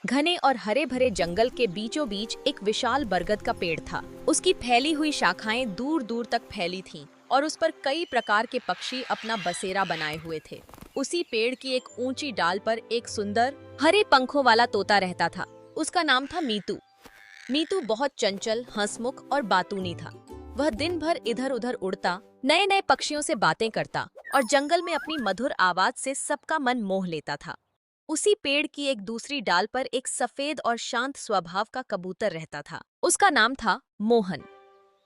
घने और हरे भरे जंगल के बीचों बीच एक विशाल बरगद का पेड़ था। उसकी फैली हुई शाखाएं दूर दूर तक फैली थीं और उस पर कई प्रकार के पक्षी अपना बसेरा बनाए हुए थे। उसी पेड़ की एक ऊंची डाल पर एक सुंदर हरे पंखों वाला तोता रहता था। उसका नाम था मीतू। मीतू बहुत चंचल, हंसमुख और बातूनी था। वह दिन भर इधर उधर उड़ता, नए नए पक्षियों से बातें करता और जंगल में अपनी मधुर आवाज से सबका मन मोह लेता था। उसी पेड़ की एक दूसरी डाल पर एक सफेद और शांत स्वभाव का कबूतर रहता था। उसका नाम था मोहन।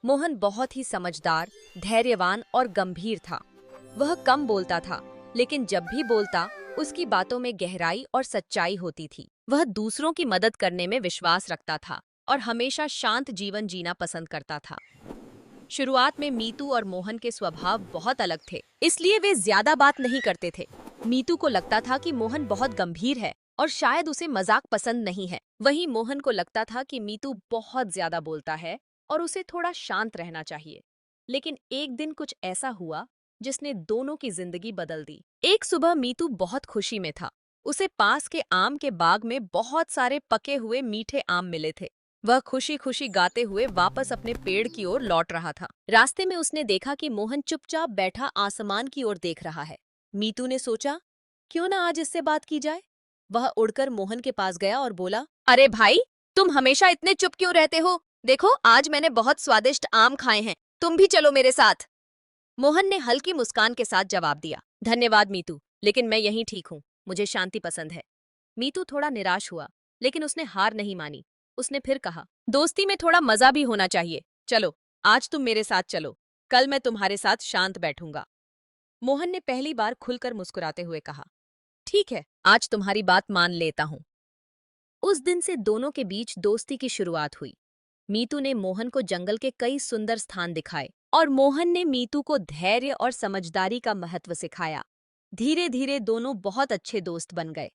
मोहन बहुत ही समझदार, धैर्यवान और गंभीर था। वह कम बोलता था, लेकिन जब भी बोलता, उसकी बातों में गहराई और सच्चाई होती थी। वह दूसरों की मदद करने में विश्वास रखता था और हमेशा शांत जीवन जीना पसंद करता था। शुरुआत में मीतू और मोहन के स्वभाव बहुत अलग थे, इसलिए वे ज्यादा बात नहीं करते थे। मीतू को लगता था कि मोहन बहुत गंभीर है और शायद उसे मजाक पसंद नहीं है। वहीं मोहन को लगता था कि मीतू बहुत ज्यादा बोलता है और उसे थोड़ा शांत रहना चाहिए। लेकिन एक दिन कुछ ऐसा हुआ जिसने दोनों की जिंदगी बदल दी। एक सुबह मीतू बहुत खुशी में था। उसे पास के आम के बाग में बहुत सारे पके हुए मीठे आम मिले थे। वह खुशी खुशी गाते हुए वापस अपने पेड़ की ओर लौट रहा था। रास्ते में उसने देखा कि मोहन चुपचाप बैठा आसमान की ओर देख रहा है। मीतू ने सोचा, क्यों ना आज इससे बात की जाए। वह उड़कर मोहन के पास गया और बोला, अरे भाई, तुम हमेशा इतने चुप क्यों रहते हो? देखो, आज मैंने बहुत स्वादिष्ट आम खाए हैं, तुम भी चलो मेरे साथ। मोहन ने हल्की मुस्कान के साथ जवाब दिया, धन्यवाद मीतू, लेकिन मैं यहीं ठीक हूँ, मुझे शांति पसंद है। मीतू थोड़ा निराश हुआ, लेकिन उसने हार नहीं मानी। उसने फिर कहा, दोस्ती में थोड़ा मजा भी होना चाहिए। चलो, आज तुम मेरे साथ चलो, कल मैं तुम्हारे साथ शांत बैठूंगा। मोहन ने पहली बार खुलकर मुस्कुराते हुए कहा, ठीक है, आज तुम्हारी बात मान लेता हूँ। उस दिन से दोनों के बीच दोस्ती की शुरुआत हुई। मीतू ने मोहन को जंगल के कई सुंदर स्थान दिखाए और मोहन ने मीतू को धैर्य और समझदारी का महत्व सिखाया। धीरे धीरे दोनों बहुत अच्छे दोस्त बन गए।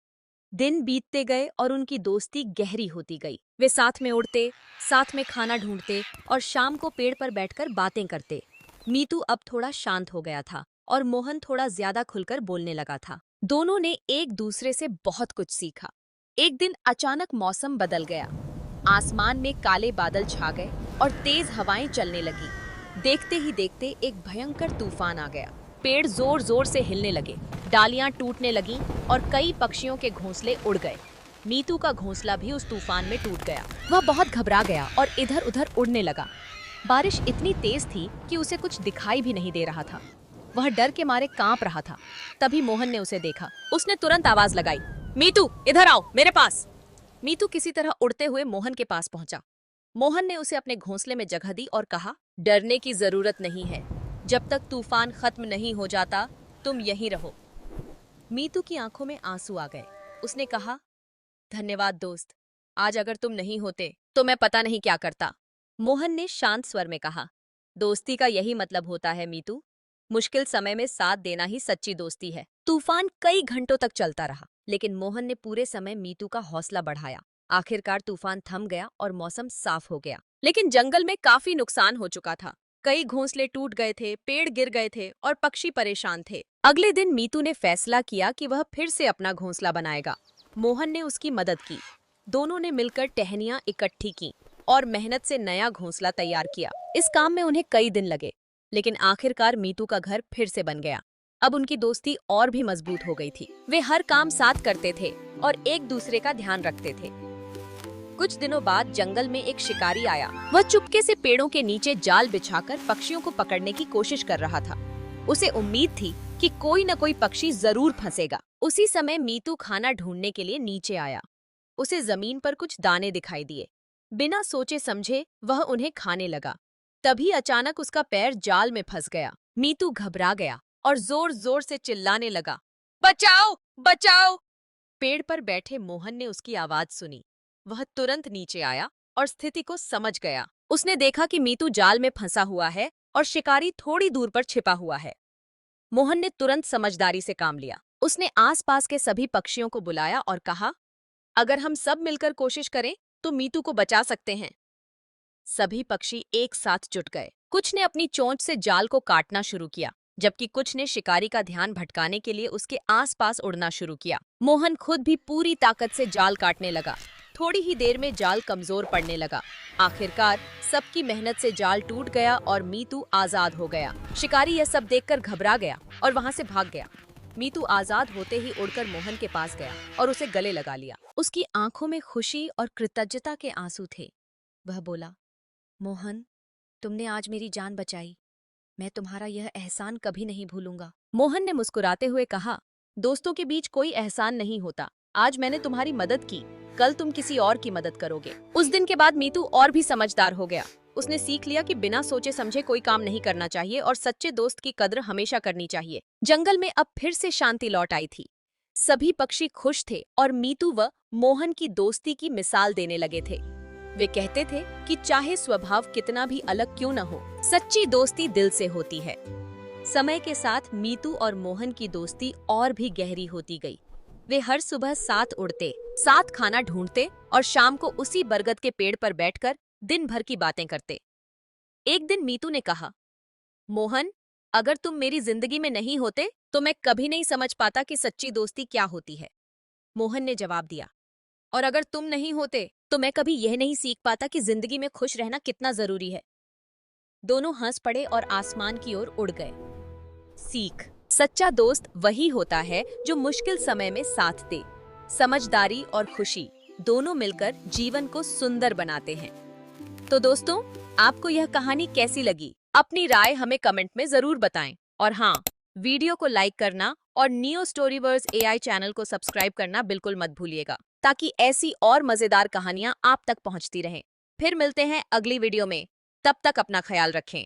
दिन बीतते गए और उनकी दोस्ती गहरी होती गई। वे साथ में उड़ते, साथ में खाना ढूंढते और शाम को पेड़ पर बैठकर बातें करते। मीतू अब थोड़ा शांत हो गया था और मोहन थोड़ा ज्यादा खुलकर बोलने लगा था। दोनों ने एक दूसरे से बहुत कुछ सीखा। एक दिन अचानक मौसम बदल गया। आसमान में काले बादल छा गए और तेज हवाएं चलने लगी। देखते ही देखते एक भयंकर तूफान आ गया। पेड़ जोर जोर से हिलने लगे, डालियां टूटने लगीं और कई पक्षियों के घोंसले उड़ गए। मीतू का घोंसला भी उस तूफान में टूट गया। वह बहुत घबरा गया और इधर उधर उड़ने लगा। बारिश इतनी तेज थी कि उसे कुछ दिखाई भी नहीं दे रहा था। वह डर के मारे कांप रहा था। तभी मोहन ने उसे देखा। उसने तुरंत आवाज लगाई, मीतू, इधर आओ मेरे पास। मीतू किसी तरह उड़ते हुए मोहन के पास पहुंचा। मोहन ने उसे अपने घोंसले में जगह दी और कहा, डरने की जरूरत नहीं है, जब तक तूफान खत्म नहीं हो जाता तुम यहीं रहो। मीतू की आंखों में आंसू आ गए। उसने कहा, धन्यवाद दोस्त, आज अगर तुम नहीं होते तो मैं पता नहीं क्या करता। मोहन ने शांत स्वर में कहा, दोस्ती का यही मतलब होता है मीतू, मुश्किल समय में साथ देना ही सच्ची दोस्ती है। तूफान कई घंटों तक चलता रहा, लेकिन मोहन ने पूरे समय मीतू का हौसला बढ़ाया। आखिरकार तूफान थम गया और मौसम साफ हो गया। लेकिन जंगल में काफी नुकसान हो चुका था। कई घोंसले टूट गए थे, पेड़ गिर गए थे और पक्षी परेशान थे। अगले दिन मीतू ने फैसला किया कि वह फिर से अपना घोंसला बनाएगा। मोहन ने उसकी मदद की। दोनों ने मिलकर टहनियां इकट्ठी की और मेहनत से नया घोंसला तैयार किया। इस काम में उन्हें कई दिन लगे, लेकिन आखिरकार मीतू का घर फिर से बन गया। अब उनकी दोस्ती और भी मजबूत हो गई थी। वे हर काम साथ करते थे और एक दूसरे का ध्यान रखते थे। कुछ दिनों बाद जंगल में एक शिकारी आया। वह चुपके से पेड़ों के नीचे जाल बिछाकर पक्षियों को पकड़ने की कोशिश कर रहा था। उसे उम्मीद थी कि कोई न कोई पक्षी जरूर फंसेगा। उसी समय मीतू खाना ढूंढने के लिए नीचे आया। उसे जमीन पर कुछ दाने दिखाई दिए। बिना सोचे समझे वह उन्हें खाने लगा। तभी अचानक उसका पैर जाल में फंस गया। मीतू घबरा गया और जोर जोर से चिल्लाने लगा, बचाओ बचाओ। पेड़ पर बैठे मोहन ने उसकी आवाज सुनी। वह तुरंत नीचे आया और स्थिति को समझ गया। उसने देखा कि मीतू जाल में फंसा हुआ है और शिकारी थोड़ी दूर पर छिपा हुआ है। मोहन ने तुरंत समझदारी से काम लिया। उसने आसपास के सभी पक्षियों को बुलाया और कहा, अगर हम सब मिलकर कोशिश करें तो मीतू को बचा सकते हैं। सभी पक्षी एक साथ जुट गए। कुछ ने अपनी चोंच से जाल को काटना शुरू किया, जबकि कुछ ने शिकारी का ध्यान भटकाने के लिए उसके आसपास उड़ना शुरू किया। मोहन खुद भी पूरी ताकत से जाल काटने लगा। थोड़ी ही देर में जाल कमजोर पड़ने लगा। आखिरकार सबकी मेहनत से जाल टूट गया और मीतू आजाद हो गया। शिकारी यह सब देखकर घबरा गया और वहां से भाग गया। मीतू आजाद होते ही उड़कर मोहन के पास गया और उसे गले लगा लिया। उसकी आंखों में खुशी और कृतज्ञता के आंसू थे। वह बोला, मोहन, तुमने आज मेरी जान बचाई। मैं तुम्हारा यह एहसान कभी नहीं भूलूंगा। मोहन ने मुस्कुराते हुए कहा, दोस्तों के बीच कोई एहसान नहीं होता। आज मैंने तुम्हारी मदद की, कल तुम किसी और की मदद करोगे। उस दिन के बाद मीतू और भी समझदार हो गया। उसने सीख लिया कि बिना सोचे समझे कोई काम नहीं करना चाहिए और सच्चे दोस्त की कद्र हमेशा करनी चाहिए। जंगल में अब फिर से शांति लौट आई थी। सभी पक्षी खुश थे और मीतू व मोहन की दोस्ती की मिसाल देने लगे थे। वे कहते थे कि चाहे स्वभाव कितना भी अलग क्यों न हो, सच्ची दोस्ती दिल से होती है। समय के साथ मीतू और मोहन की दोस्ती और भी गहरी होती गई। वे हर सुबह साथ उड़ते, साथ खाना ढूंढते और शाम को उसी बरगद के पेड़ पर बैठकर दिन भर की बातें करते। एक दिन मीतू ने कहा, मोहन, अगर तुम मेरी जिंदगी में नहीं होते तो मैं कभी नहीं समझ पाता कि सच्ची दोस्ती क्या होती है। मोहन ने जवाब दिया, और अगर तुम नहीं होते तो मैं कभी यह नहीं सीख पाता कि जिंदगी में खुश रहना कितना जरूरी है। दोनों हंस पड़े और आसमान की ओर उड़ गए। सीख, सच्चा दोस्त वही होता है जो मुश्किल समय में साथ दे। समझदारी और खुशी दोनों मिलकर जीवन को सुंदर बनाते हैं। तो दोस्तों, आपको यह कहानी कैसी लगी? अपनी राय हमें कमेंट में जरूर बताएं। और हाँ, वीडियो को लाइक करना और नियो स्टोरीवर्स एआई चैनल को सब्सक्राइब करना बिल्कुल मत भूलिएगा, ताकि ऐसी और मजेदार कहानियां आप तक पहुंचती रहें। फिर मिलते हैं अगली वीडियो में। तब तक अपना ख्याल रखें।